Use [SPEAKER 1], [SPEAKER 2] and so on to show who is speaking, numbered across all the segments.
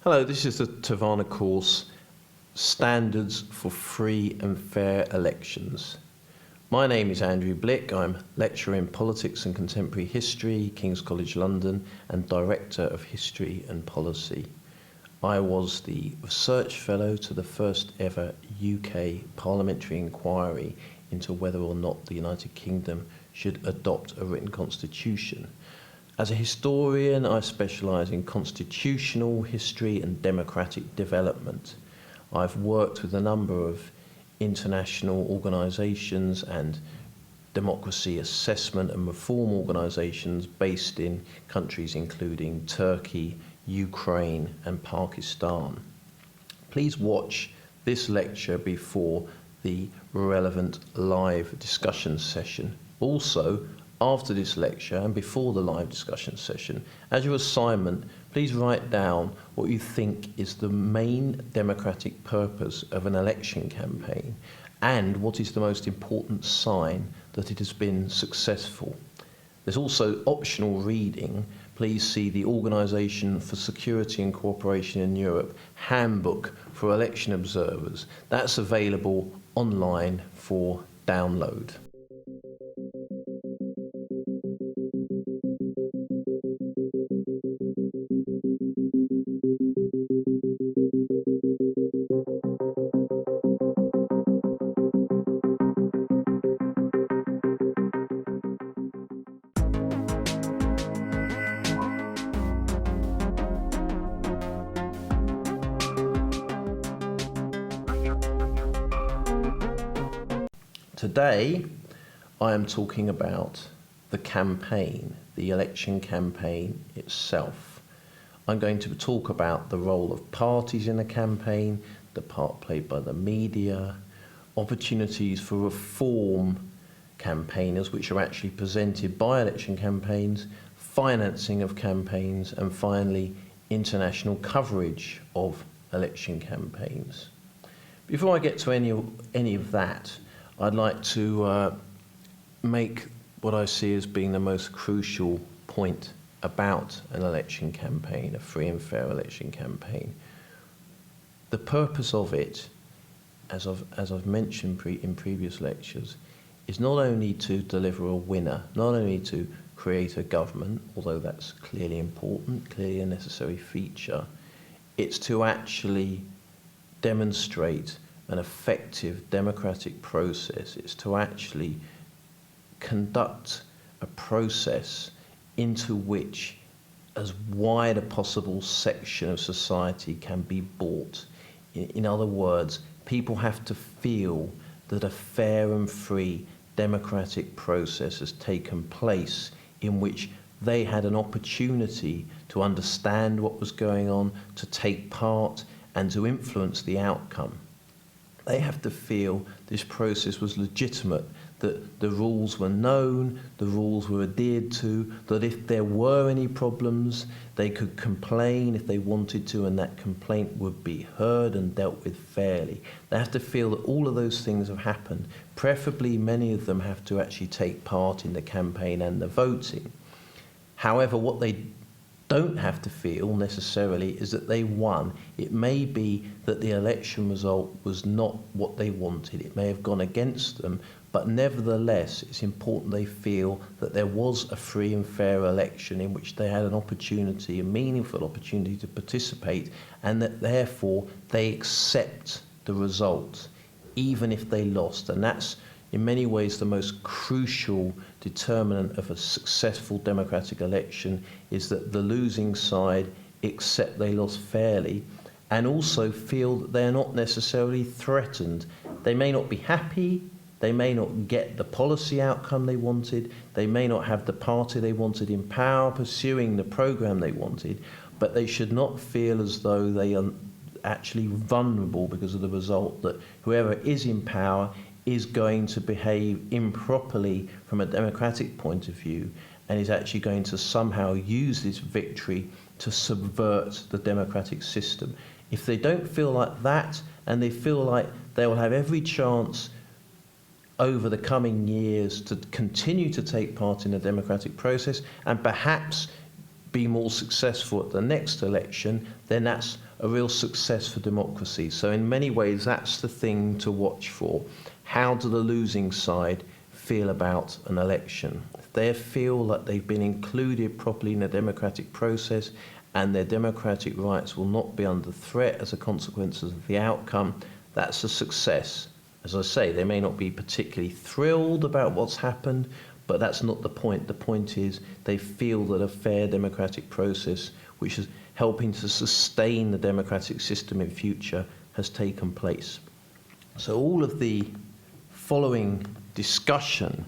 [SPEAKER 1] Hello, this is the Tavana course, Standards for Free and Fair Elections. My name is Andrew Blick. I'm lecturer in Politics and Contemporary History, King's College London, and Director of History and Policy. I was the Research Fellow to the first ever UK parliamentary inquiry into whether or not the United Kingdom should adopt a written constitution. As a historian, I specialise in constitutional history and democratic development. I've worked with a number of international organisations and democracy assessment and reform organisations based in countries including Turkey, Ukraine and Pakistan. Please watch this lecture before the relevant live discussion session. Also, after this lecture and before the live discussion session, as your assignment, please write down what you think is the main democratic purpose of an election campaign and what is the most important sign that it has been successful. There's also optional reading. Please see the Organisation for Security and Cooperation in Europe Handbook for Election Observers. That's available online for download. Today, I am talking about the campaign, the election campaign itself. I'm going to talk about the role of parties in a campaign, the part played by the media, opportunities for reform campaigners which are actually presented by election campaigns, financing of campaigns, and finally, international coverage of election campaigns. Before I get to any of that, I'd like to make what I see as being the most crucial point about an election campaign, a free and fair election campaign. The purpose of it, as I've mentioned in previous lectures, is not only to deliver a winner, not only to create a government, although that's clearly important, clearly a necessary feature, it's to actually demonstrate an effective democratic process. It's to actually conduct a process into which as wide a possible section of society can be brought. In other words, people have to feel that a fair and free democratic process has taken place in which they had an opportunity to understand what was going on, to take part and to influence the outcome. They have to feel this process was legitimate, that the rules were known, the rules were adhered to, that if there were any problems, they could complain if they wanted to, and that complaint would be heard and dealt with fairly. They have to feel that all of those things have happened. Preferably, many of them have to actually take part in the campaign and the voting. However, what they don't have to feel necessarily is that they won. It may be that the election result was not what they wanted. It may have gone against them, but nevertheless, it's important they feel that there was a free and fair election in which they had an opportunity, a meaningful opportunity to participate, and that therefore they accept the result, even if they lost. And that's in many ways the most crucial determinant of a successful democratic election, is that the losing side accept they lost fairly and also feel that they're not necessarily threatened. They may not be happy, they may not get the policy outcome they wanted, they may not have the party they wanted in power pursuing the programme they wanted, but they should not feel as though they are actually vulnerable because of the result, that whoever is in power is going to behave improperly from a democratic point of view and is actually going to somehow use this victory to subvert the democratic system. If they don't feel like that, and they feel like they will have every chance over the coming years to continue to take part in the democratic process and perhaps be more successful at the next election, then that's a real success for democracy. So in many ways, that's the thing to watch for. How do the losing side feel about an election? If they feel that they've been included properly in the democratic process and their democratic rights will not be under threat as a consequence of the outcome, that's a success. As I say, they may not be particularly thrilled about what's happened, but that's not the point. The point is they feel that a fair democratic process, which is helping to sustain the democratic system in future, has taken place. So all of the following discussion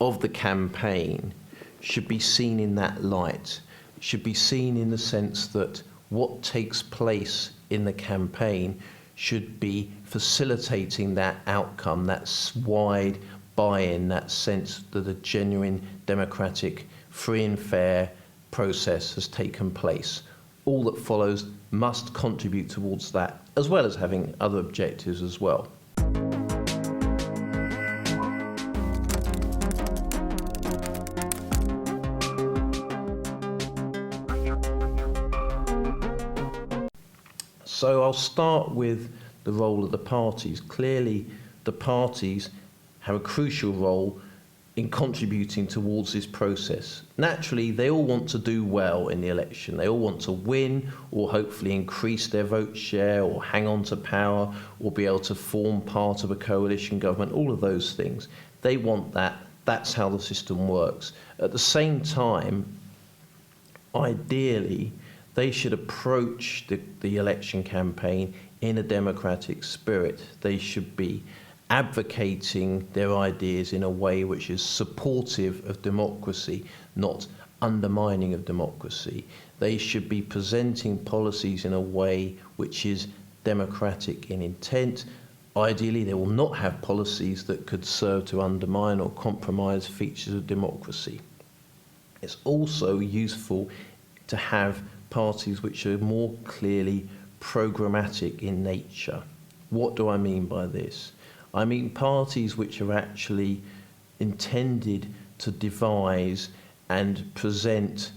[SPEAKER 1] of the campaign should be seen in that light. It should be seen in the sense that what takes place in the campaign should be facilitating that outcome, that wide buy-in, that sense that a genuine democratic, free and fair process has taken place. All that follows must contribute towards that, as well as having other objectives as well. So I'll start with the role of the parties. Clearly, the parties have a crucial role in contributing towards this process. Naturally, they all want to do well in the election. They all want to win or hopefully increase their vote share or hang on to power or be able to form part of a coalition government, all of those things. They want that. That's how the system works. At the same time, ideally, they should approach the election campaign in a democratic spirit. They should be advocating their ideas in a way which is supportive of democracy, not undermining of democracy. They should be presenting policies in a way which is democratic in intent. Ideally, they will not have policies that could serve to undermine or compromise features of democracy. It's also useful to have parties which are more clearly programmatic in nature. What do I mean by this? I mean parties which are actually intended to devise and present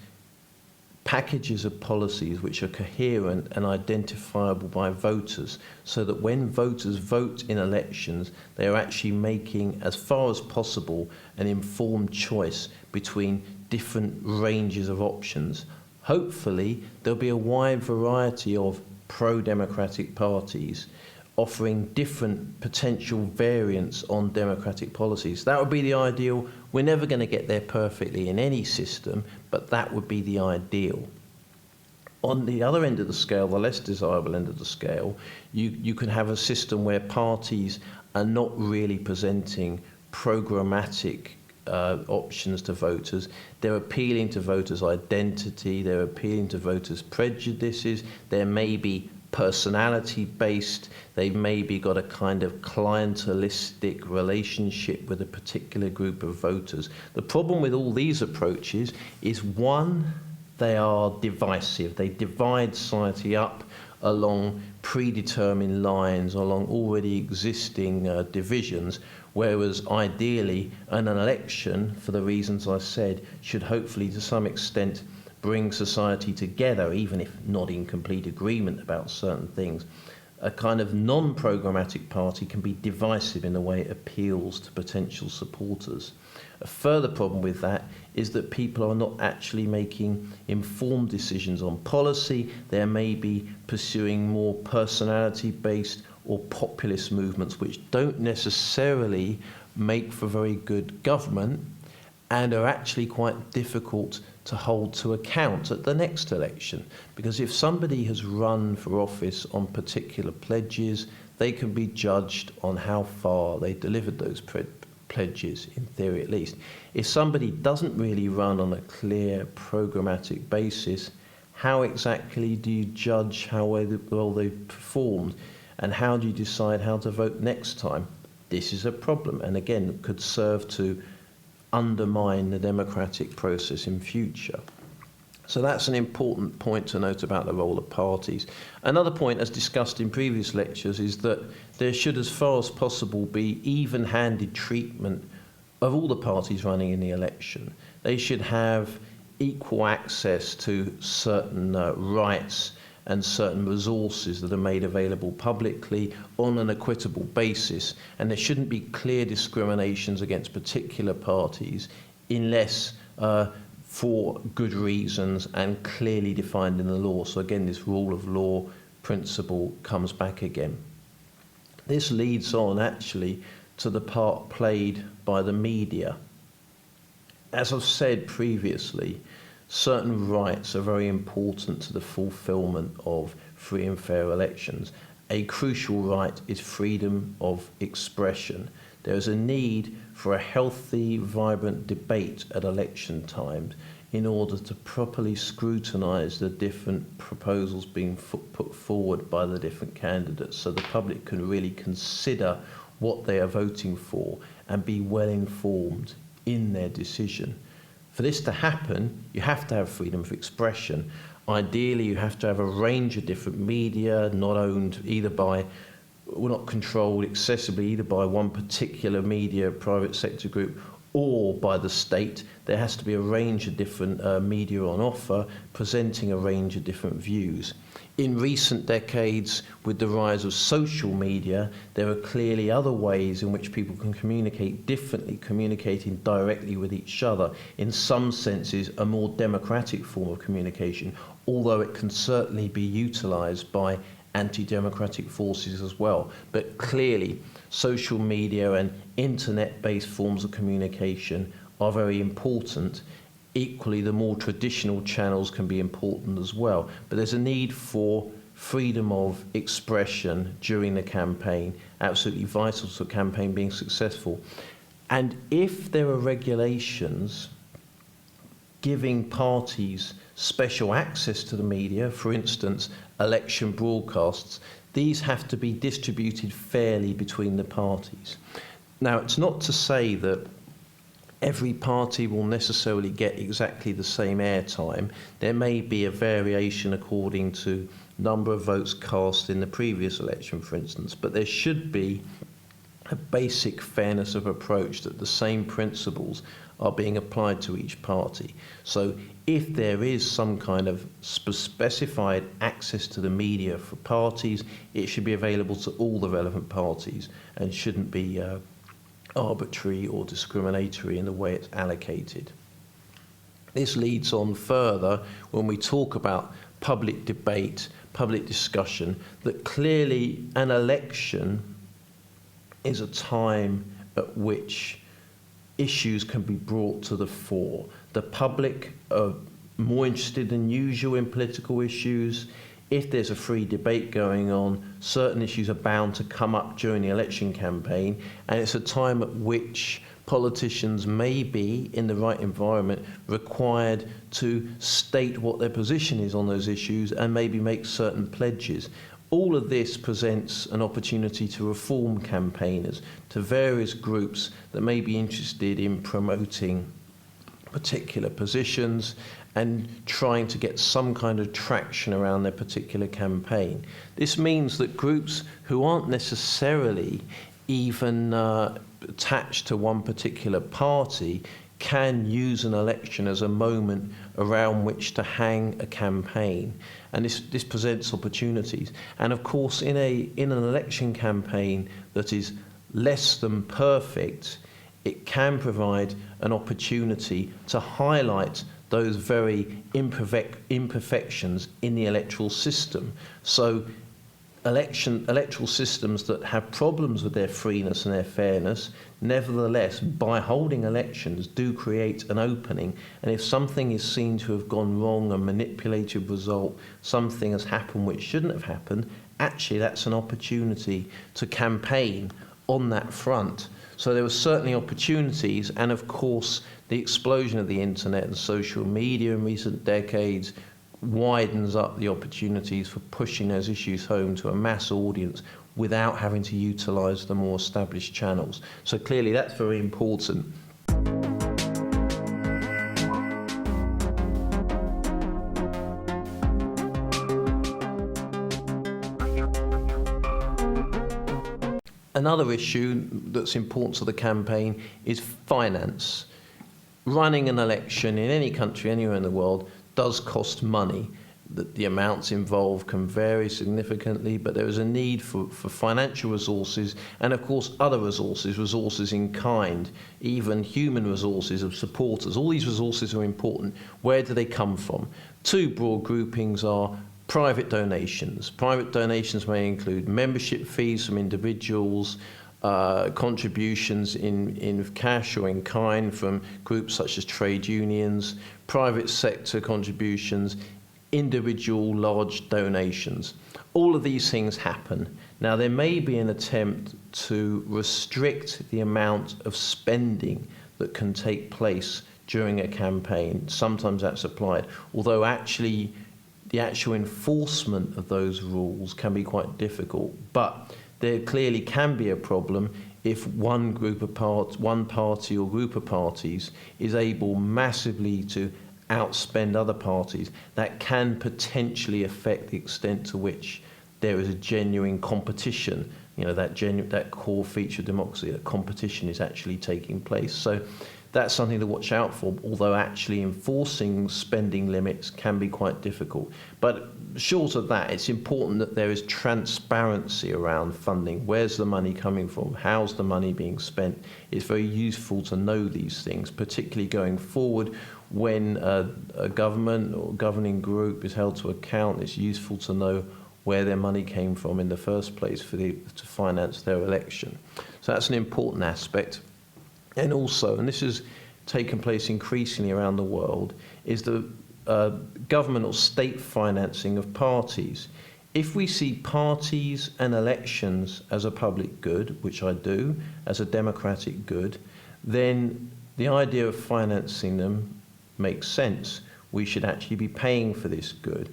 [SPEAKER 1] packages of policies which are coherent and identifiable by voters, so that when voters vote in elections, they are actually making, as far as possible, an informed choice between different ranges of options. Hopefully, there'll be a wide variety of pro-democratic parties offering different potential variants on democratic policies. That would be the ideal. We're never going to get there perfectly in any system, but that would be the ideal. On the other end of the scale, the less desirable end of the scale, you can have a system where parties are not really presenting programmatic options to voters. They're appealing to voters' identity, they're appealing to voters' prejudices, there may be personality-based, they've maybe got a kind of clientelistic relationship with a particular group of voters. The problem with all these approaches is, one, they are divisive. They divide society up along predetermined lines, along already existing divisions, whereas ideally an election, for the reasons I said, should hopefully to some extent bring society together, even if not in complete agreement about certain things. A kind of non-programmatic party can be divisive in the way it appeals to potential supporters. A further problem with that is that people are not actually making informed decisions on policy. They may be pursuing more personality-based or populist movements which don't necessarily make for very good government and are actually quite difficult to hold to account at the next election. Because if somebody has run for office on particular pledges, they can be judged on how far they delivered those pledges, in theory at least. If somebody doesn't really run on a clear programmatic basis, how exactly do you judge how well they've performed? And how do you decide how to vote next time? This is a problem, and again, could serve to undermine the democratic process in future. So that's an important point to note about the role of parties. Another point, as discussed in previous lectures, is that there should, as far as possible, be even-handed treatment of all the parties running in the election. They should have equal access to certain rights and certain resources that are made available publicly on an equitable basis. And there shouldn't be clear discriminations against particular parties unless for good reasons and clearly defined in the law. So again, this rule of law principle comes back again. This leads on actually to the part played by the media. As I've said previously, certain rights are very important to the fulfillment of free and fair elections. A crucial right is freedom of expression. There is a need for a healthy, vibrant debate at election times in order to properly scrutinise the different proposals being put forward by the different candidates, so the public can really consider what they are voting for and be well informed in their decision. For this to happen, you have to have freedom of expression. Ideally, you have to have a range of different media, not owned either by, well, not controlled excessively either by one particular media private sector group or by the state. There has to be a range of different media on offer, presenting a range of different views. In recent decades, with the rise of social media, there are clearly other ways in which people can communicate differently, communicating directly with each other. In some senses, a more democratic form of communication, although it can certainly be utilised by anti-democratic forces as well. But clearly, social media and internet-based forms of communication are very important. Equally, the more traditional channels can be important as well. But there's a need for freedom of expression during the campaign, absolutely vital to a campaign being successful. And if there are regulations giving parties special access to the media, for instance, election broadcasts, these have to be distributed fairly between the parties. Now, it's not to say that every party will necessarily get exactly the same airtime. There may be a variation according to number of votes cast in the previous election, for instance, but there should be a basic fairness of approach, that the same principles are being applied to each party. So if there is some kind of specified access to the media for parties, it should be available to all the relevant parties and shouldn't be arbitrary or discriminatory in the way it's allocated. This leads on further when we talk about public debate, public discussion, that clearly an election is a time at which issues can be brought to the fore. The public are more interested than usual in political issues. If there's a free debate going on, certain issues are bound to come up during the election campaign, and it's a time at which politicians may be, in the right environment, required to state what their position is on those issues and maybe make certain pledges. All of this presents an opportunity to reform campaigners, to various groups that may be interested in promoting particular positions and trying to get some kind of traction around their particular campaign. This means that groups who aren't necessarily even attached to one particular party can use an election as a moment around which to hang a campaign. And this presents opportunities. And of course, in an election campaign that is less than perfect, it can provide an opportunity to highlight those very imperfections in the electoral system. So electoral systems that have problems with their freeness and their fairness, nevertheless, by holding elections, do create an opening. And if something is seen to have gone wrong, a manipulated result, something has happened which shouldn't have happened, actually that's an opportunity to campaign on that front. So there were certainly opportunities, and of course the explosion of the internet and social media in recent decades widens up the opportunities for pushing those issues home to a mass audience without having to utilise the more established channels. So clearly that's very important. Another issue that's important to the campaign is finance. Running an election in any country, anywhere in the world, does cost money. the amounts involved can vary significantly, but there is a need for financial resources and, of course, other resources in kind, even human resources of supporters. All these resources are important. Where do they come from? Two broad groupings are private donations. Private donations may include membership fees from individuals, contributions in cash or in kind from groups such as trade unions, private sector contributions, individual large donations. All of these things happen. Now, there may be an attempt to restrict the amount of spending that can take place during a campaign. Sometimes that's applied, although actually the actual enforcement of those rules can be quite difficult. But there clearly can be a problem if one party or group of parties is able massively to outspend other parties. That can potentially affect the extent to which there is a genuine competition. You know, that core feature of democracy, that competition is actually taking place. So that's something to watch out for, although actually enforcing spending limits can be quite difficult. But short of that, it's important that there is transparency around funding. Where's the money coming from? How's the money being spent? It's very useful to know these things, particularly going forward when a government or governing group is held to account. It's useful to know where their money came from in the first place to finance their election. So that's an important aspect. And also, and this has taken place increasingly around the world, is the government or state financing of parties. If we see parties and elections as a public good, which I do, as a democratic good, then the idea of financing them makes sense. We should actually be paying for this good.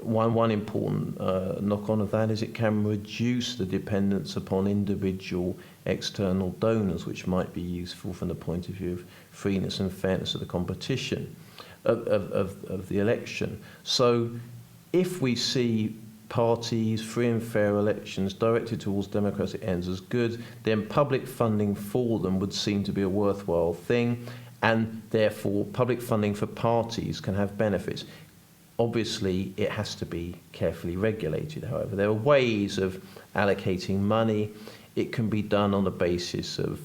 [SPEAKER 1] One important knock-on of that is it can reduce the dependence upon individual external donors, which might be useful from the point of view of freeness and fairness of the competition of the election. So if we see parties, free and fair elections directed towards democratic ends as good, then public funding for them would seem to be a worthwhile thing, and therefore public funding for parties can have benefits. Obviously, it has to be carefully regulated, however. There are ways of allocating money. It can be done on the basis of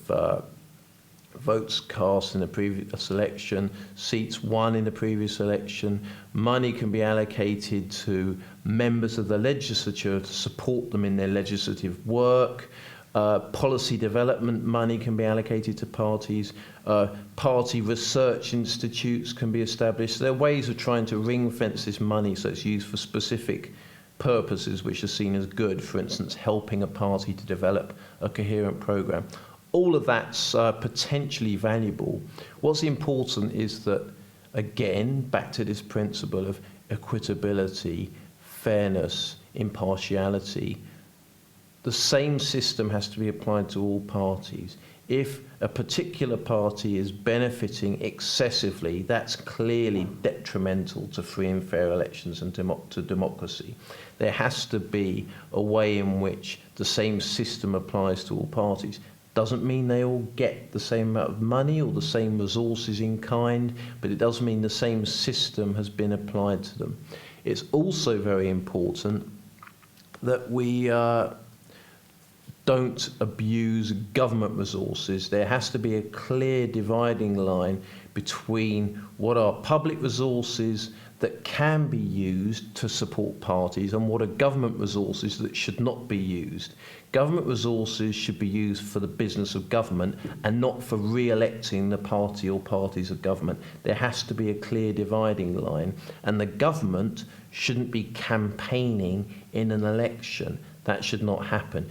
[SPEAKER 1] votes cast in the previous election, seats won in the previous election. Money can be allocated to members of the legislature to support them in their legislative work. Policy development money can be allocated to parties. Party research institutes can be established. There are ways of trying to ring-fence this money so it's used for specific purposes which are seen as good, for instance, helping a party to develop a coherent program. All of that's potentially valuable. What's important is that, again, back to this principle of equitability, fairness, impartiality, the same system has to be applied to all parties. If a particular party is benefiting excessively, that's clearly detrimental to free and fair elections and to democracy. There has to be a way in which the same system applies to all parties. Doesn't mean they all get the same amount of money or the same resources in kind, but it does mean the same system has been applied to them. It's also very important that we don't abuse government resources. There has to be a clear dividing line between what are public resources that can be used to support parties and what are government resources that should not be used. Government resources should be used for the business of government and not for re-electing the party or parties of government. There has to be a clear dividing line, and the government shouldn't be campaigning in an election. That should not happen.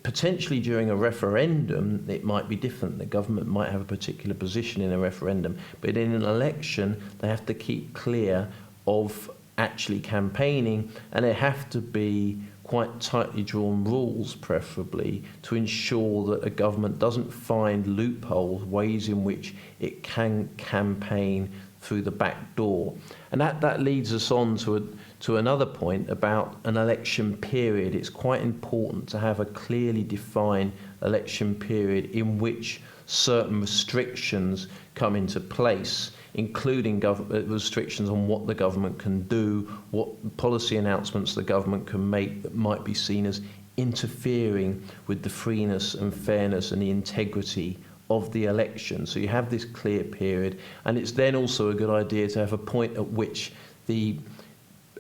[SPEAKER 1] Potentially during a referendum, it might be different. The government might have a particular position in a referendum, but in an election, they have to keep clear of actually campaigning, and there have to be quite tightly drawn rules, preferably, to ensure that a government doesn't find loopholes, ways in which it can campaign through the back door. And that leads us on to to another point about an election period. It's quite important to have a clearly defined election period in which certain restrictions come into place, including restrictions on what the government can do, what policy announcements the government can make that might be seen as interfering with the freeness and fairness and the integrity of the election. So you have this clear period, and it's then also a good idea to have a point at which the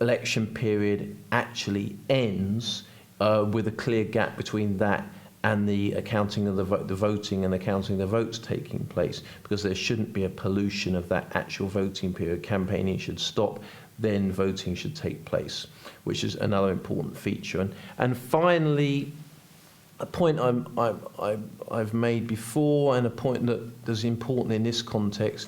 [SPEAKER 1] election period actually ends with a clear gap between that and the accounting of the voting and accounting of the votes taking place, because there shouldn't be a pollution of that actual voting period. Campaigning should stop, then voting should take place, which is another important feature. And finally, a point I've made before, and a point that is important in this context,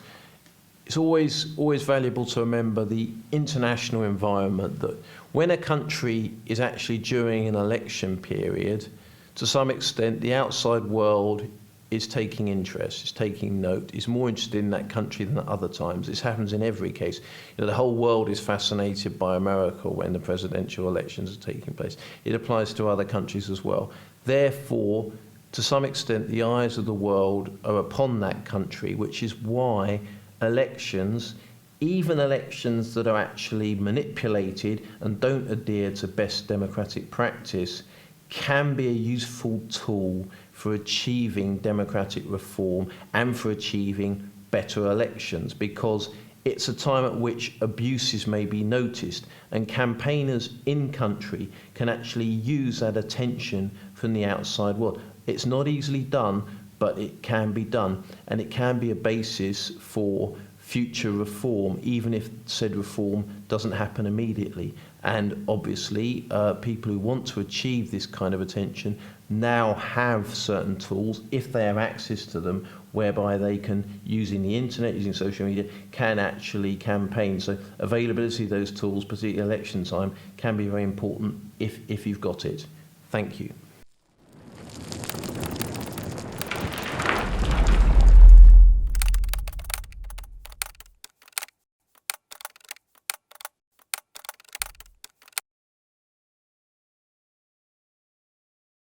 [SPEAKER 1] it's always valuable to remember the international environment, that when a country is actually during an election period, to some extent the outside world is taking interest, is taking note, is more interested in that country than at other times. This happens in every case. You know, the whole world is fascinated by America when the presidential elections are taking place. It applies to other countries as well. Therefore, to some extent, the eyes of the world are upon that country, which is why elections, even elections that are actually manipulated and don't adhere to best democratic practice, can be a useful tool for achieving democratic reform and for achieving better elections, because it's a time at which abuses may be noticed, and campaigners in country can actually use that attention from the outside world. It's not easily done, but it can be done, and it can be a basis for future reform, even if said reform doesn't happen immediately. And obviously, people who want to achieve this kind of attention now have certain tools, if they have access to them, whereby they can, using the internet, using social media, can actually campaign. So availability of those tools, particularly election time, can be very important if you've got it. Thank you.